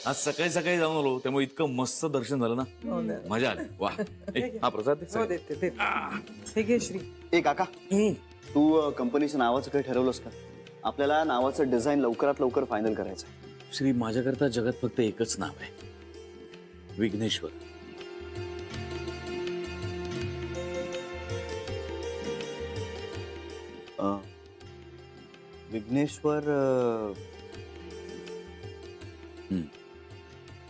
आज सकाळी सकाळी जाऊन आलो त्यामुळे इतकं मस्त दर्शन झालं ना, मजा आली. वा हा प्रसाद हे घे श्री. ए काका, तू कंपनीच्या नावाचं काही ठरवलंस का? आपल्याला नावाचं डिझाईन लवकरात लवकर फायनल करायचं. श्री, माझ्याकरता जगात फक्त एकच नाव आहे, विघ्नेश्वर. विघ्नेश्वर.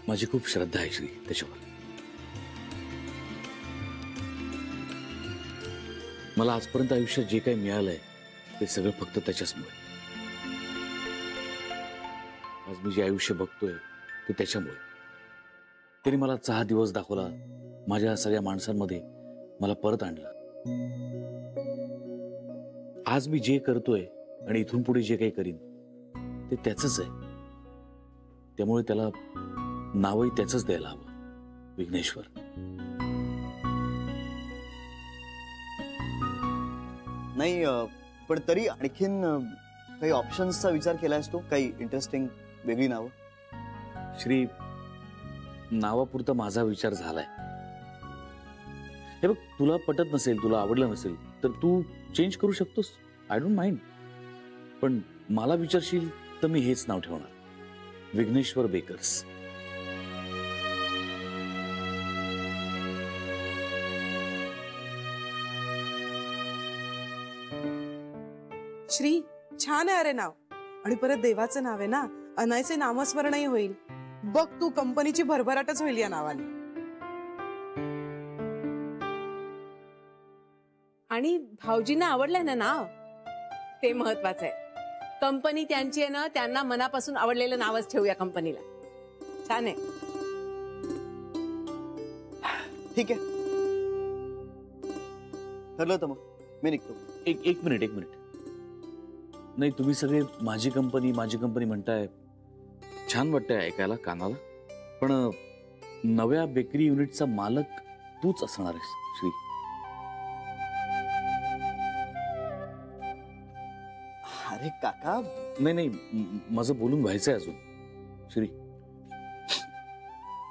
माझी खूप श्रद्धा आहे श्री त्याच्यावर. मला आजपर्यंत आयुष्यात जे काही मिळालंय ते सगळं फक्त त्याच्याचमुळे. आज मी जे आयुष्य बघतोय ते त्याच्यामुळे. त्याने मला 6 दिवस दाखवला, माझ्या सगळ्या माणसांमध्ये मला परत आणलं. आज मी जे करतोय आणि इथून पुढे जे काही करीन ते त्याचंच आहे. त्यामुळे त्याला नावही त्याचंच द्यायला हवं, विघ्नेश्वर. नाही, पण तरी आणखीन काही ऑप्शन्सचा विचार केलायस तू? काही इंटरेस्टिंग वेगळी नावं? श्री, नावापुरता माझा विचार झालाय. हे बघ, तुला पटत नसेल, तुला आवडलं नसेल तर तू चेंज करू शकतोस. I don't mind. पण मला विचारशील तर मी हेच नाव ठेवणार, विघ्नेश्वर बेकर्स. श्री, छान आहे अरे नाव. आणि परत देवाचं नाव आहे ना, अनायचे नामस्मरणही होईल. बघ तू, कंपनीची भरभराटच होईल या नावाने. आणि भाऊजींना आवडलंय ना नाव, ते महत्वाचं आहे. कंपनी त्यांची आहे ना, त्यांना मनापासून आवडलेलं नावच ठेवूया कंपनीला. छान आहे. ठीक आहे, ठरलं तर मग मी निघतो. एक मिनिट. नाही, तुम्ही सगळे माझी कंपनी म्हणताय. छान वाटतंय ऐकायला कानाला. पण नव्या बेकरी युनिटचा मालक तूच असणार आहेस श्री. अरे काका, नाही, माझं बोलून व्हायचंय अजून श्री.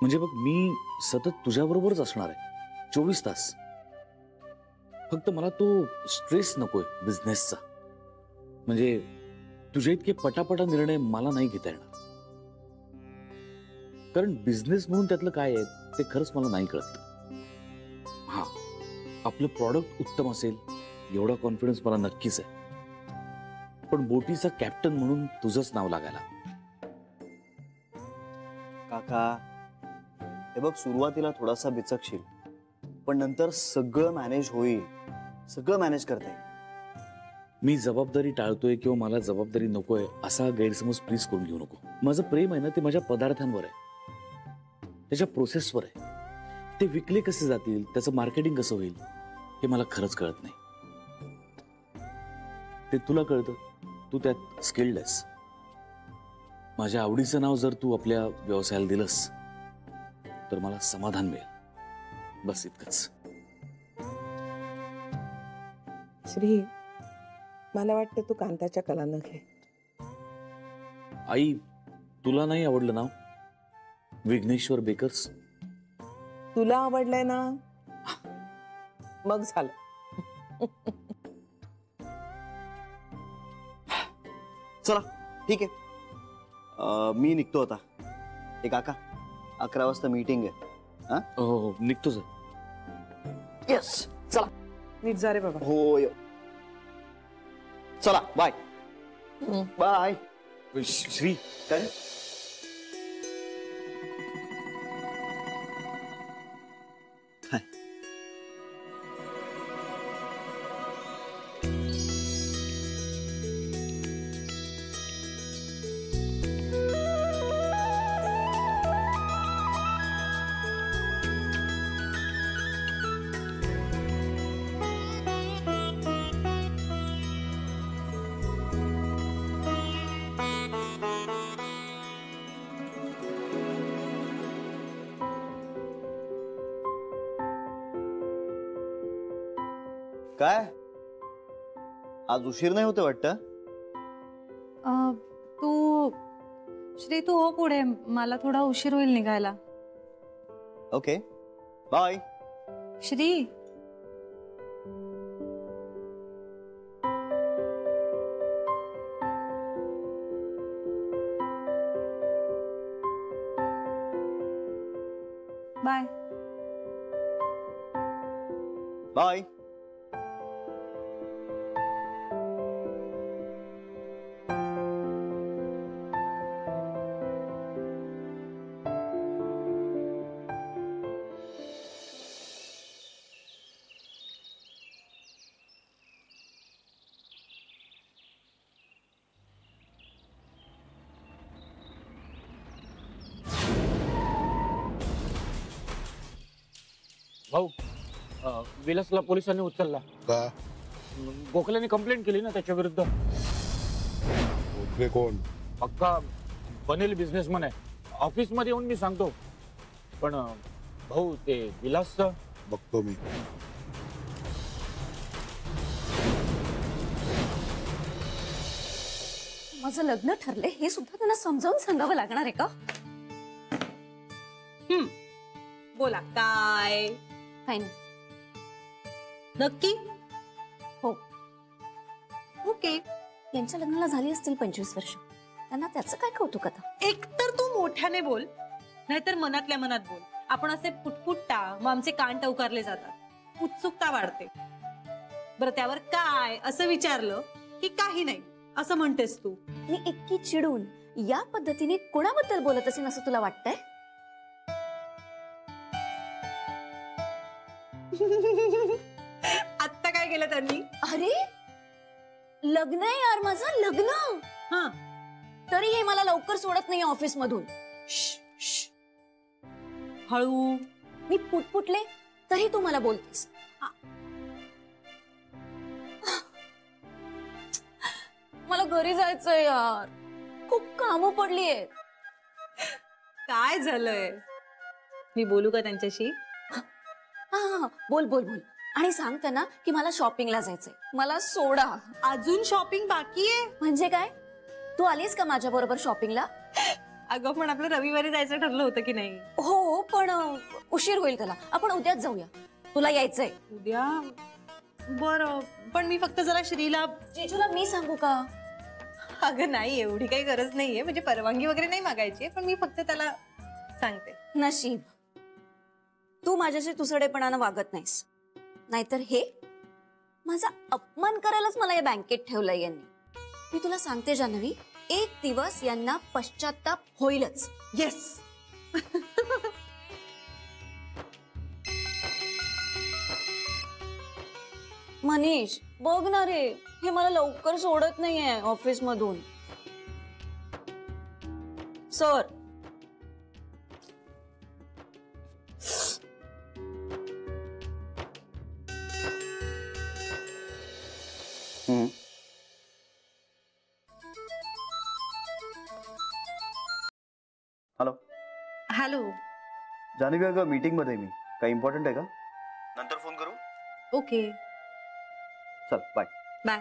म्हणजे बघ, मी सतत तुझ्याबरोबरच असणार आहे 24 तास. फक्त मला तो स्ट्रेस नकोय बिझनेसचा. म्हणजे तुझ्या इतके पटापटा निर्णय मला नाही घेता येणार. कारण बिझनेस म्हणून त्यातलं काय आहे ते खरंच मला नाही कळत. हा, आपलं प्रॉडक्ट उत्तम असेल एवढा कॉन्फिडन्स मला नक्कीच आहे. पण बोटीचा कॅप्टन म्हणून तुझंच नाव लागायला. काका, हे बघ, सुरुवातीला थोडासा बिचकशील, पण नंतर सगळं मॅनेज होईल. सगळं मॅनेज करता येईल. मी जबाबदारी टाळतोय किंवा मला जबाबदारी नकोय असा गैरसमज प्लीज करून घेऊ नको. माझं प्रेम आहे ना, ते माझ्या पदार्थांवर आहे, त्याच्या प्रोसेसवर आहे. ते विकले कसे जातील, त्याचं मार्केटिंग कसं होईल हे मला खरंच कळत नाही. ते तुला कळतं, तू त्यात स्किल्ड आहेस. माझ्या आवडीचं नाव जर तू आपल्या व्यवसायाला दिलंस तर मला समाधान मिळेल. बस इतकंच. श्री, मला वाटतं तू कांताच्या कलानं घे. आई, तुला नाही आवडलं नाव विघ्नेश्वर बेकर्स? तुला आवडलंय ना, मग झालं. चला ठीक आहे, मी निघतो आता. ए काका, 11 वाजता मीटिंग आहे. हो, निघतो सर. येस, चला. नीट जा रे बाबा. हो, चला, बाय. बाय. श्री, काय? काय आज उशीर नाही होते वाटतं? तू श्री तू हो पुढे, मला थोडा उशीर होईल निघायला. Okay bye. Shri bye. Bye. भाऊ विलासला पोलिसांनी उचलला. का? गोखलेने कंप्लेंट केली ना त्याच्या विरुद्ध. गोखले कोण? पक्का बनेल बिझनेसमन आहे. ऑफिस मध्ये येऊन मी सांगतो. पण भाऊ ते विलासचं बघतो मी. माझं लग्न ठरले हे सुद्धा त्यांना समजावून सांगावं लागणार आहे का? बोला काय? फाईन. नक्की? हो. ओके. यांच्या लग्नाला झाली असतील 25 वर्ष. त्यांना त्याचं काय कौतुक आता? एक तर तू मोठ्याने बोल, नाहीतर मनातल्या मनात बोल. आपण असे पुटपुटता मग आमचे कान टवकारले जातात, उत्सुकता वाढते. बरं त्यावर काय असं विचारलं की काही नाही असं म्हणतेस तू. मी इतकी चिडून या पद्धतीने कोणाबद्दल बोलत असेल असं तुला वाटतंय? आत्ता काय केलं त्यांनी? अरे लग्न आहे यार माझं, लग्न. हा. तरी हे मला लवकर सोडत नाही ऑफिस मधून. हळू. मी पुटपुटले तरी तू मला बोलतेस. मला घरी जायचंय यार, खूप कामं पडली आहेत. काय झालंय? मी बोलू का त्यांच्याशी? हा बोल बोल बोल. आणि सांग त्यांना की मला शॉपिंगला जायचंय, मला सोडा. अजून शॉपिंग बाकी आहे? म्हणजे काय, तू आलीस का माझ्या बरोबर शॉपिंगला? अगं पण आपलं रविवारी जायचं ठरलं होतं की नाही? हो पण उशीर होईल त्याला. आपण उद्याच जाऊया. तुला यायचंय? उद्या? बरं पण मी फक्त जरा श्रीला. जेजूला मी सांगू का? अगं नाही, एवढी काही गरज नाहीये. म्हणजे परवानगी वगैरे नाही मागायची, पण मी फक्त त्याला सांगते. नशीब तू माझ्याशी तुसडेपणानं वागत नाहीस, नाहीतर हे माझा अपमान करायलाच मला या बँकेत ठेवलंय यांनी. मी तुला सांगते जान्हवी, एक दिवस यांना पश्चाताप होईलच. येस. मनीष बघ ना रे, हे मला लवकर सोडत नाहीये ऑफिस मधून. Sir hello. हॅलो. जान्हवी अगं मीटिंग मध्ये मी. काही इम्पॉर्टंट आहे का? नंतर फोन करू? ओके. चल बाय. बाय.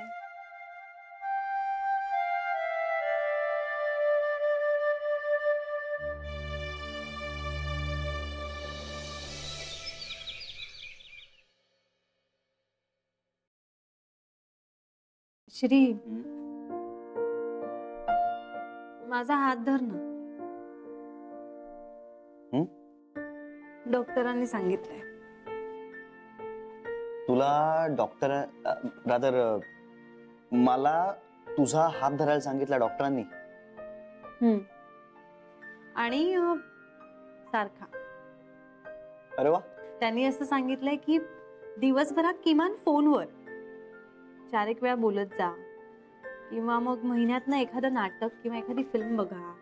श्री माझा हात धर ना. डॉक्टरांनी सांगितलंय. तुला डॉक्टर रादर मला तुझा हात धरायला सांगितला डॉक्टरांनी? आणि सारखा. अरे वा. त्यांनी असं सांगितलंय की दिवसभरात किमान फोनवर 4 एक वेळा बोलत जा, किंवा मग महिन्यातनं एखादं नाटक किंवा एखादी फिल्म बघा.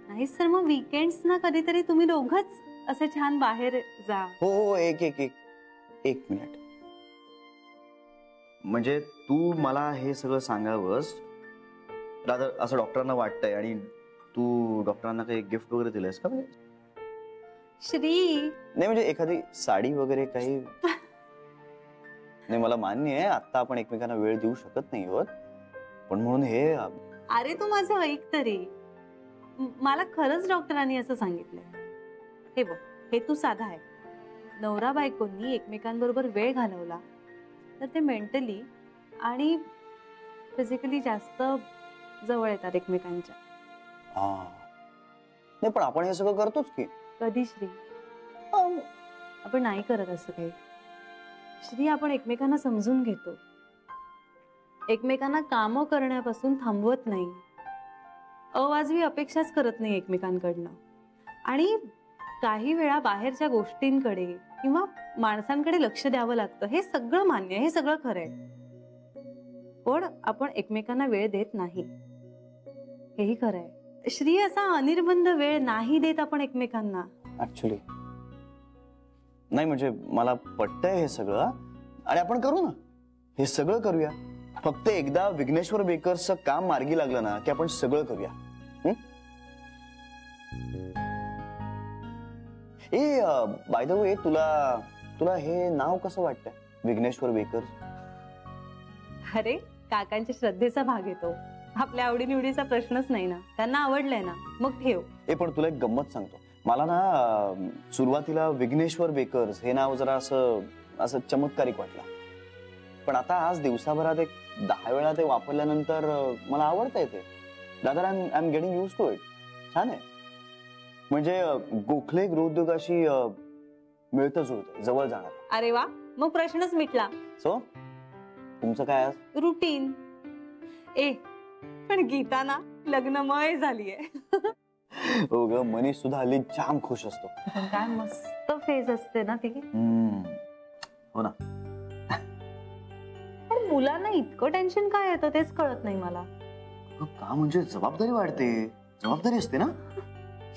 नाहीच तर मग वीकेंड्स ना कधीतरी तुम्ही दोघंच असे छान बाहेर जा. हो हो. एक मिनिट. म्हणजे तू मला हे सगळं सांगावंस रादर असं डॉक्टरांना वाटतंय, आणि तू डॉक्टरांना काही गिफ्ट वगैरे दिलंयस का? श्री नाही म्हणजे एखादी साडी वगैरे काही? नाही मला मान्य आहे आता आपण एकमेकांना वेळ देऊ शकत नाही आहोत, पण म्हणून हे. अरे तू माझं ऐक तरी. मला खरंच डॉक्टरांनी असं सांगितलंय. हे बघ, हेतू साधा आहे. नवरा बायकोंनी एकमेकांबरोबर वेळ घालवला तर ते मेंटली आणि फिजिकली जास्त जवळ येतात एकमेकांच्या. नाही पण आपण हे सगळं करतोच की. कधी श्री? आपण नाही करत असं काही. श्री, आपण एकमेकांना समजून घेतो, एकमेकांना कामं करण्यापासून थांबवत नाही, अवाजवी अपेक्षाच करत नाही एकमेकांकडनं. आणि काही वेळा बाहेरच्या गोष्टींकडे किंवा माणसांकडे लक्ष द्यावं लागतं. हे सगळं मान्य, हे सगळं खरंय. पण आपण एकमेकांना वेळ देत नाही, हेही खरंय. श्री, असा अनिर्बंध वेळ नाही देत आपण एकमेकांना. ऍक्च्युली नाही, म्हणजे मला पटतंय हे सगळं आणि आपण करू ना, हे सगळं करूया. फक्त एकदा विघ्नेश्वर बेकर्सचं काम मार्गी लागलं ना की आपण सगळं करूया. ए बाय द वे, तुला हे नाव कसं वाटतंय, विघ्नेश्वर बेकर्स? अरे, काकांच्या श्रद्धेचा भाग येतो. आपल्या आवडीनिवडीचा प्रश्नच नाही ना. त्यांना आवडलंय ना, मग ठेव. पण तुला एक गंमत सांगतो. मला ना सुरुवातीला विघ्नेश्वर बेकर्स हे नाव जरा असं चमत्कारिक वाटलं, पण आता आज दिवसाभरात एक 10 वेळा ते वापरल्यानंतर मला आवडतंय ते. दादा, I am getting use to it. छान आहे. म्हणजे गोखले गृहोद्योगाशी मिळतं जुळतं, जवळ जाणार. अरे वा, मग प्रश्नच मिटला. सो तुमचं काय आज? रुटीन. पण गीता ना लग्नमय झालीये. हो ग, मनीष सुद्धा हल्ली जाम खुश असतो. पण काय मस्त फेज असते ना ती. हो ना. पण मुलांना इतकं टेन्शन काय येतं तेच कळत नाही मला. का? म्हणजे जबाबदारी वाढते, जबाबदारी असते ना.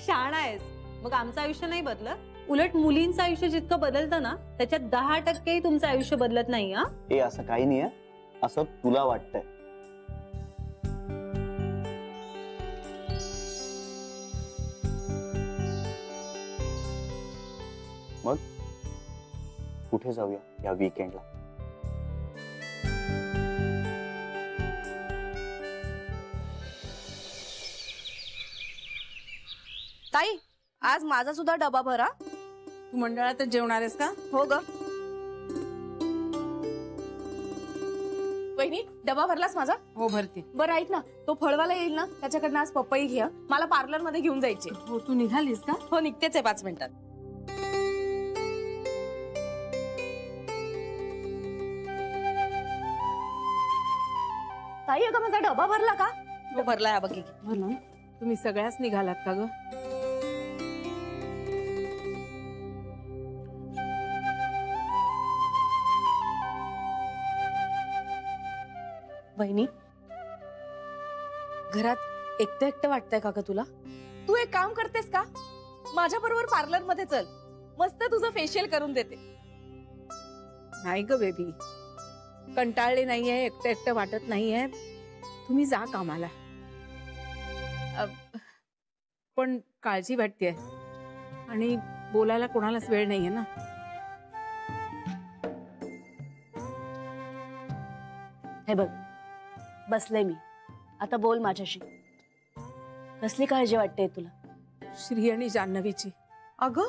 शाळा आहेस, मग आमचं आयुष्य नाही बदलत. उलट मुलींचं आयुष्य जितकं बदलतं ना त्याच्यात 10% तुमचं आयुष्य बदलत नाही. असं काही नाहीये, असं तुला वाटतंय. मग कुठे जाऊया या वीकेंडला? ताई, आज माझा सुद्धा डबा भरा. तू मंडळातच जेवणार आहेस का? हो ग. वहिनी, डबा भरलास माझा? हो, भरते. बरं ऐक ना, तो फळवाला येईल ना, त्याच्याकडनं आज पपई घे. मला पार्लर मध्ये घेऊन जायचे. हो, तू निघालीस का? हो, निघतेच आहे 5 मिनिटात. ताई, अगं माझा डबा भरला का? हो, भरला. हा बघी, भरला. तुम्ही सगळ्याच निघालात का ग? बहिणी, घरात एकटं एकटं वाटतंय का तुला? तू एक काम करतेस का? माझ्या बरोबर पार्लर मध्ये चल, मस्त तुझं फेशियल करून देते. नाही ग बेबी, कंटाळले नाहीये, एकटं एकटं वाटत नाहीये. तुम्ही जा कामाला. पण काळजी वाटतेय आणि बोलायला कोणालाच वेळ नाहीये ना. हे बघ, बसले मी. आता बोल माझ्याशी. कसली काळजी वाटते तुला? श्री आणि जान्हवीची. अगं,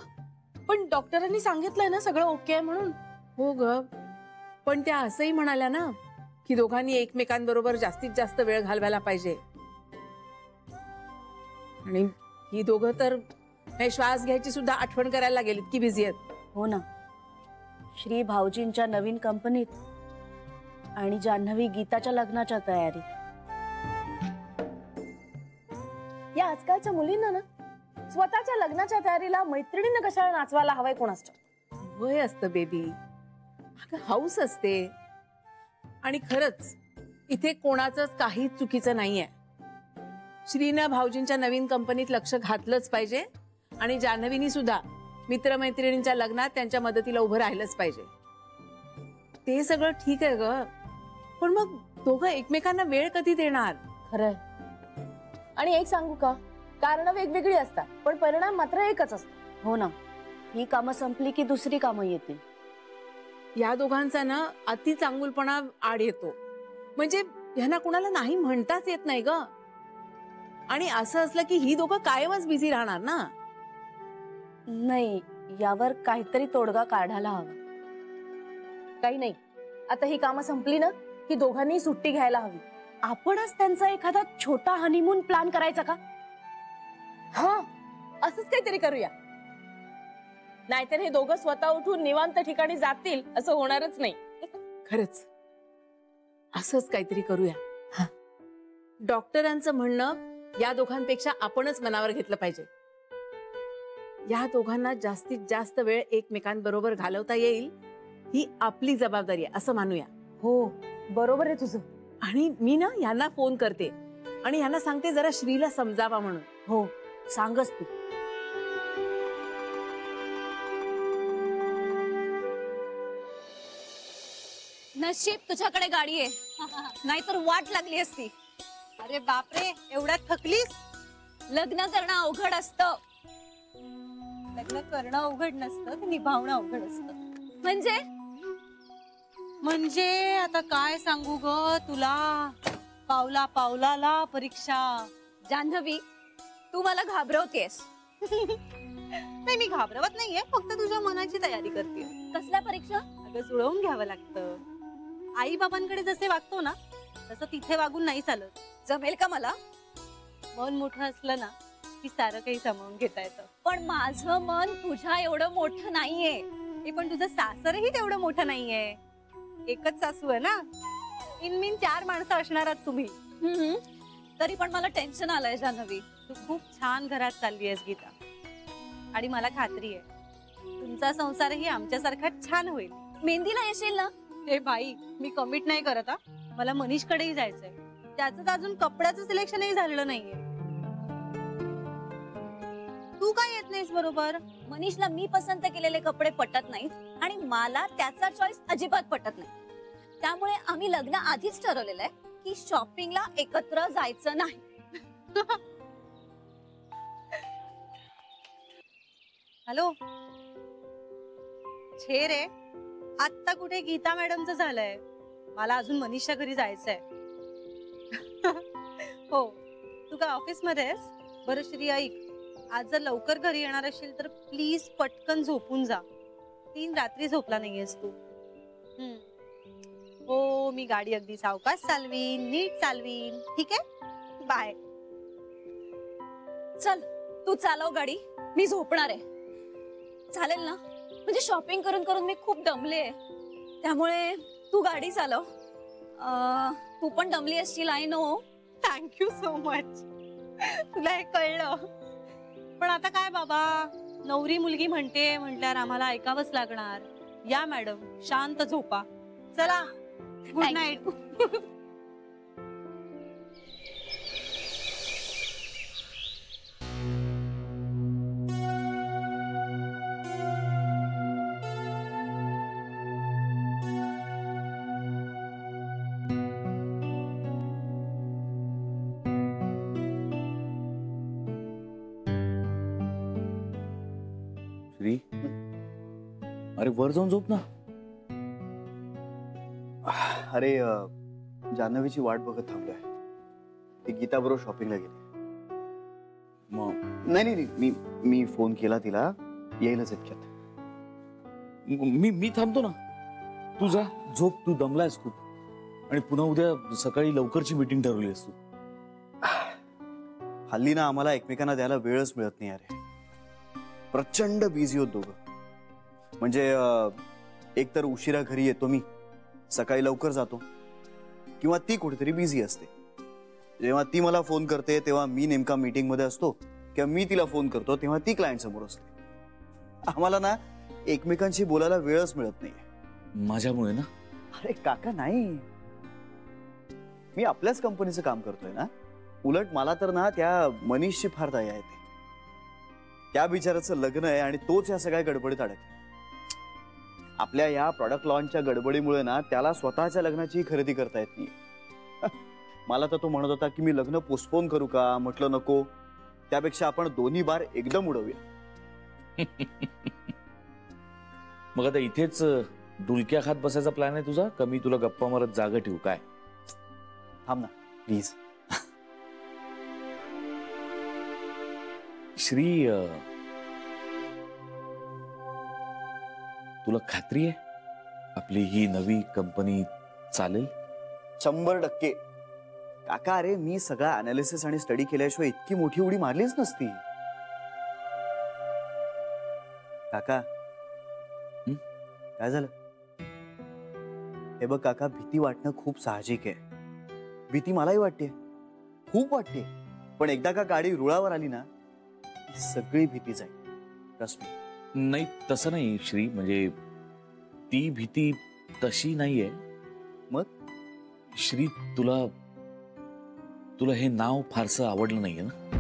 पण डॉक्टरांनी सांगितलंय ना सगळं ओके आहे म्हणून. हो ग, पण त्या असंही म्हणाल्या ना की दोघांनी एकमेकांबरोबर जास्तीत जास्त वेळ घालवायला पाहिजे. आणि ही दोघं तर श्वास घ्यायची सुद्धा आठवण करायला गेलीत की बिझी आहेत. हो ना. श्री भाऊजींच्या नवीन कंपनीत आणि जान्हवी गीताच्या लग्नाच्या तयारीत. या आजकालच्या मुलींना ना स्वतःच्या लग्नाच्या तयारीला मैत्रिणींना कशाला नाचवायला हवाय कोणास ठाऊक. वय असतं बेबी, हाऊस असते. आणि खरंच इथे कोणाचंच काही चुकीचं नाहीये. श्रीनं भाऊजींच्या नवीन कंपनीत लक्ष घातलंच पाहिजे आणि जान्हवीनी सुद्धा मित्रमैत्रिणींच्या लग्नात त्यांच्या मदतीला उभं राहिलंच पाहिजे. ते सगळं ठीक आहे ग, पण मग दोघं एकमेकांना वेळ कधी देणार? खरंय. आणि एक सांगू का, कारण वेगवेगळी असतात पण परिणाम मात्र एकच असतो. हो ना. ही कामं संपली की दुसरी कामं येतील. या दोघांचा ना अति चांगुलपणा आड येतो. म्हणजे ह्यांना कुणाला नाही म्हणताच येत नाही ग. आणि असं असलं की ही दोघं कायमच बिझी राहणार ना. नाही, यावर काहीतरी तोडगा काढायला हवा. काही नाही, आता ही कामं संपली ना की दोघांनी सुट्टी घ्यायला हवी. आपणच त्यांचा एखादा छोटा हनीमून प्लॅन करायचा का? हा, असंच काहीतरी करूया. नाहीतर हे दोघं स्वतः उठून निवांत ठिकाणी जातील असं होणारच नाही. खरंच असंच काहीतरी करूया. डॉक्टरांचं म्हणणं या दोघांपेक्षा आपणच मनावर घेतलं पाहिजे. या दोघांना जास्तीत जास्त वेळ एकमेकांबरोबर घालवता येईल ही आपली जबाबदारी आहे असं मानूया. हो, बरोबर आहे तुझं. आणि मी ना यांना फोन करते आणि यांना सांगते जरा श्रीला समजावा म्हणून. हो, सांगच तू. नशीब तुझ्याकडे गाडी आहे, नाहीतर वाट लागली असती. अरे बापरे, एवढ्या थकलीस? लग्न करणं अवघड असतं. लग्न करणं अवघड नसतं, ते निभावणं अवघड असतं. म्हणजे आता काय सांगू ग तुला, पावला पावलाला परीक्षा. जान्हवी, तू मला घाबरवतेस. नाही, मी घाबरवत नाहीये, फक्त तुझ्या मनाची तयारी करते. कसल्या परीक्षा? अगं जुळवून घ्यावं लागतं. आई बाबांकडे जसे वागतो ना तसं तिथे वागून नाही चालत. जमेल का मला? मन मोठं असलं ना की सारं काही सामावून घेता येतं. पण माझं मन तुझ्या एवढं मोठं नाहीये. हे पण तुझं सासरही तेवढं मोठं नाहीये. एकच सासू आहे ना, इनमीन 4 माणसं असणार आहात तुम्ही. तरी पण मला टेन्शन आलंय जान्हवी. तू खूप छान घरात चालली आहेस गीता, आणि मला खात्री आहे तुमचा संसारही आमच्यासारखा छान होईल. मेहंदीला येशील ना? हे बाई, मी कमिट नाही करत. मला मनीषकडेही जायचंय. त्याचं तर अजून कपड्याचं सिलेक्शनही झालेलं नाहीये. तू काय येत नाहीस बरोबर? मनीषला मी पसंत केलेले कपडे पटत नाहीत आणि मला त्याचा चॉईस अजिबात पटत नाही. त्यामुळे आम्ही लग्न आधीच ठरवलेलं आहे की शॉपिंगला एकत्र जायचं नाही. हॅलो, छे रे, आत्ता कुठे गीता मॅडमचं झालंय. मला अजून मनीषच्या घरी जायचंय. हो, तू काय ऑफिस मध्ये आहेस? बरं श्री, ऐक, आज जर लवकर घरी येणार असेल तर प्लीज पटकन झोपून जा. 3 रात्री झोपला नाहीयेस तू. हो, मी गाडी अगदी सावकाश चालवीन, नीट चालवीन. ठीक आहे, बाय. चल, तू चालव गाडी, मी झोपणार आहे. चालेल ना? म्हणजे शॉपिंग करून करून मी खूप दमले, त्यामुळे तू गाडी चालव. तू पण दमली असशील, I know. Thank you so much. तुला हे कळलं. पण आता काय बाबा, नवरी मुलगी म्हणते म्हटल्यावर आम्हाला ऐकावंच लागणार. या मॅडम, शांत झोपा. चला, गुड नाईट. श्री, अरे वर जाऊन झोप ना. अरे जान्हवीची वाट बघत थांबलोय. ती गीता बरोबर शॉपिंगला गेली. नाही, मी फोन केला तिला, येईलच इतक्यात. मी थांबतो ना. तू जा झोप, तू दमलायस खूप. आणि पुन्हा उद्या सकाळी लवकरची मीटिंग ठरवली आहेस तू. हल्ली ना आम्हाला एकमेकांना द्यायला वेळच मिळत नाही. अरे प्रचंड बिझी होत दोघं. म्हणजे एक तर उशिरा घरी येतो मी, सकाळी लवकर जातो, किंवा ती कुठेतरी बिझी असते. जेव्हा ती मला फोन करते तेव्हा मी नेमका मीटिंग मध्ये असतो, किंवा मी तिला फोन करतो तेव्हा ती क्लायंट समोर असते. आम्हाला ना एकमेकांशी बोलायला वेळच मिळत नाही. माझ्यामुळे ना? अरे काका, नाही, मी आपल्याच कंपनीचं काम करतोय ना. उलट मला तर ना त्या मनीषची फार दया येते. त्या बिचाराचं लग्न आहे आणि तोच या सगळ्या गडबडीत अडकला. आपल्या या प्रॉडक्ट लॉन्चच्या गडबडीमुळे ना त्याला स्वतःच्या लग्नाची खरेदी करता येत नाही. मला तर तो म्हणत होता की मी लग्न पोस्टपोन करू का. म्हटलं नको, त्यापेक्षा आपण दोन्ही बार एकदम उडवूया. मग आता इथेच डुलक्या खात बसायचा प्लॅन आहे तुझा, का मी तुला गप्पा मारत जागा ठेवू? काय, थांब ना प्लीज. श्री तुला खात्री आहे आपली ही नवी कंपनी चालेल? 100%. काका अरे मी सगळा अनालिसिस आणि स्टडी केल्याशिवाय इतकी मोठी उडी मारलीच नसती. काका काय झालं? हे बघ काका, भीती वाटणं खूप साहजिक आहे. भीती मलाही वाटते, खूप वाटते. पण एकदा का गाडी रुळावर आली ना, सगळी भीती जाईल. Trust me. नाही तसं नाही श्री, म्हणजे ती भीती तशी नाहीये. मग? श्री तुला हे नाव फारसं आवडलं नाहीये ना?